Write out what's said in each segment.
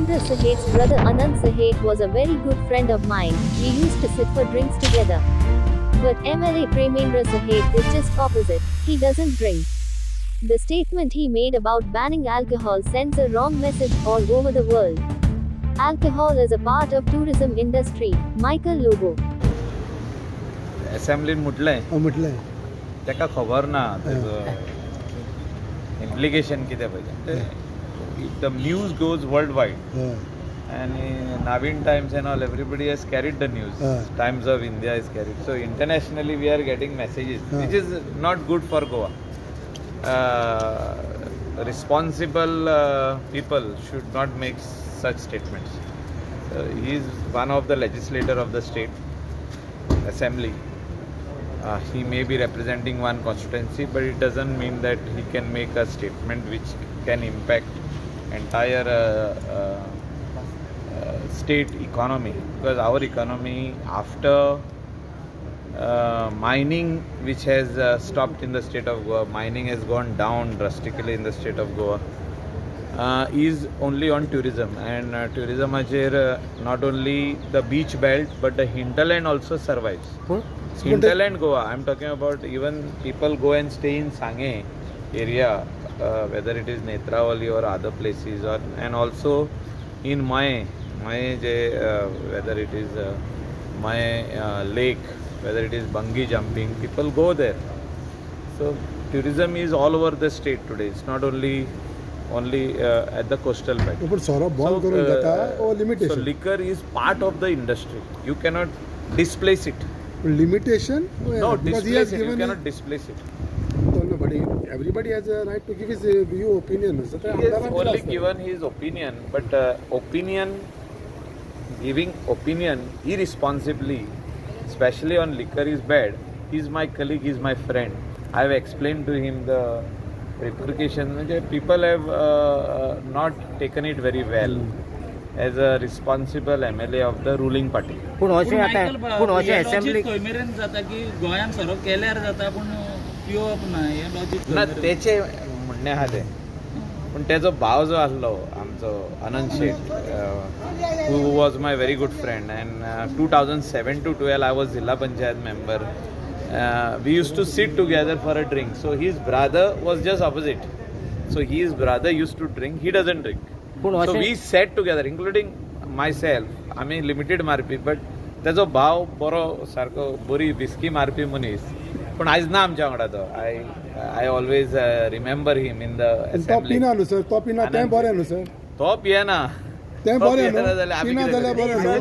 Narendra Sahet's brother Anand Sahet was a very good friend of mine. We used to sit for drinks together. But MLA Premendra Sahet is just opposite. He doesn't drink. The statement he made about banning alcohol sends a wrong message all over the world. Alcohol is a part of tourism industry. Michael Lobo. Assembly म्हटलें तेका खबर ना implication कितें पळय. The news goes worldwide and in Navin Times and all, everybody has carried the news. Times of India is carried. So internationally we are getting messages which is not good for Goa. Responsible people should not make such statements. He is one of the legislator of the state assembly. He may be representing one constituency, but it doesn't mean that he can make a statement which can impact entire state economy, because our economy after mining, which has stopped in the state of Goa, mining has gone down drastically in the state of Goa, is only on tourism, and tourism not only the beach belt but the hinterland also survives. Hinterland Goa, I am talking about, even people go and stay in Sanghe area, whether it is Netravali or other places, or and also in Mahe, whether it is Mahe lake, whether it is bungee jumping, people go there. So tourism is all over the state today. It's not only at the coastal belt. So liquor is part of the industry. You cannot displace it. Limitation? No, displace it. You cannot displace it. Everybody has a right to give his view, opinion. He has only given his opinion, but giving opinion irresponsibly, especially on liquor, is bad. He is my colleague, he is my friend. I have explained to him the repercussions. People have not taken it very well as a responsible MLA of the ruling party. ना तेचे म्हणणे आहा ते पण तेजो भाव जो आसलो आमचो आनंद शेट, who was my very good friend, and 2007 to 12 I was Zilla Panchayat member. We used to sit together for a drink. So his brother was just opposite. So his brother used to drink, he doesn't drink. So we sat together, including myself. I mean limited marpi, but तेजो भाव बरो सारको बरी whisky मारपी मनीस. पण आज ना आमच्या वांगडा तो. I always remember him in the assembly. तो पिना न्हू सर, तो पिना तें बरें न्हू सर. तो पियेना. तें बरें न्हू. पिना जाल्यार बरें न्हू.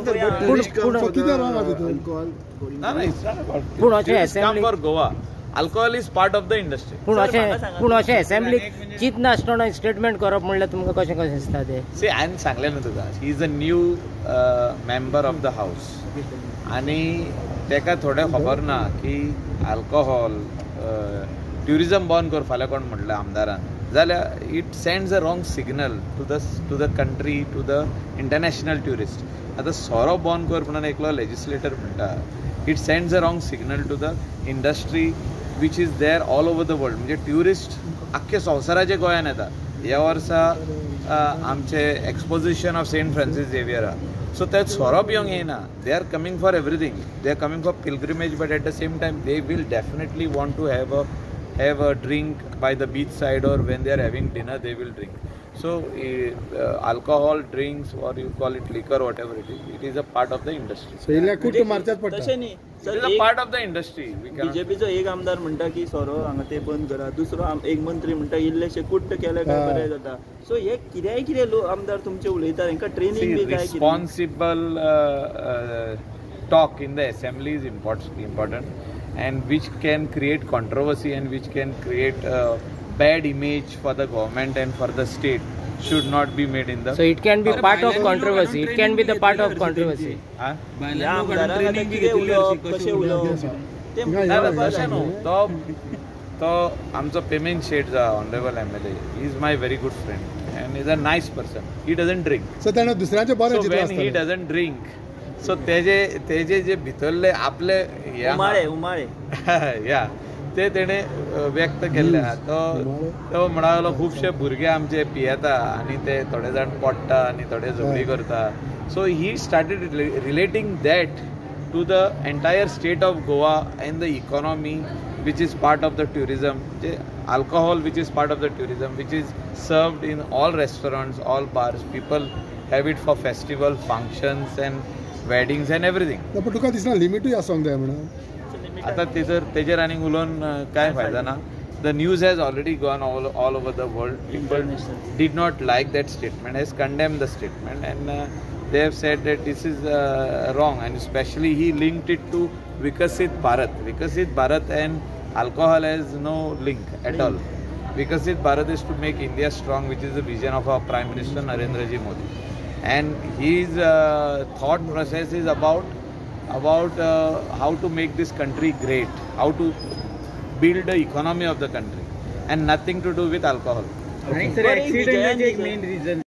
पूण कितें रॉंग आसा तितून? ना it's not about. पूण अशें assembly come for Goa. Alcohol is part of the industry. पूण अशें assembly चित नासतना स्टेटमेंट करप म्हणल्यार तुमकां कशें दिसता तें? See, हांवें सांगलें न्हू तुका. He is a new member of the house. आणि तेका थोडें खबर ना की अल्कोहॉल ट्युरिजम बंद कर फाल्यां कोण म्हटलें आमदारान, जाल्यार it sends a wrong signal to the country, to the international tourist. आतां सोरो बंद कर म्हणून एकलो लेजिस्लेटर म्हणटा, it sends a wrong signal to the industry which is there all over the world. म्हणजे ट्युरिस्ट आख्खे संवसाराचे गोंयान येता. ह्या वर्सा आमचे exposition of Saint Francis Xavier आहा. So that Swarab Young Hena, they are coming for everything. They are coming for pilgrimage, but at the same time, they will definitely want to have a drink by the beach side, or when they are having dinner, they will drink. So alcohol, drinks, or you call it liquor, whatever it is a part of the industry. So इल्ल्या कुट मारच्यात पडटा. It is a part of the industry. बीजेपीचो एक आमदार म्हणटा की सोरो हांगा ते बंद करा, दुसरो एक मंत्री म्हणटा इल्लेशे कुट्ट केले काय बरें जाता. सो हे कितें लोक आमदार तुमचे उलयतात, तांकां ट्रेनिंग बी काय? Responsible talk in the assembly is important, and which can create controversy and which can create a bad image for the government and for the state should not be made in the. So it can be part of controversy. It can be the part of controversy. तो आमचो payment शेट honourable MLA, he is my very good friend and is a nice person. He doesn't drink. So ताणें दुसऱ्याचे बरें चिंतलें आसतलें. When he doesn't drink, so तेजे जे भितरले आपले उमाळे yeah, ते तेणे व्यक्त केल्ले आहा. तो म्हणालो खुबशे भुरगे आमचे पियेता आनी ते थोडे जाण पडटा आनी थोडे झगडी करता. So he started relating that to the entire state of Goa and the economy, which is part of the tourism, alcohol which is part of the tourism, which is served in all restaurants, all bars. People have it for festival functions and weddings and everything. पण तुका दिसना लिमिटूय आसोंक जाय म्हणून. आता तेजेर आनी उलोवन काय फायदा ना. The news has already gone all over the world. People did not like that statement, has condemned the statement, and they have said that this is wrong, and especially he linked it to Vikasit Bharat. Vikasit Bharat and alcohol has no link at all. Vikasit Bharat is to make India strong, which is the vision of our Prime Minister Narendra Ji Modi. And his thought process is about how to make this country great, how to build the economy of the country, and nothing to do with alcohol. Accident main reason.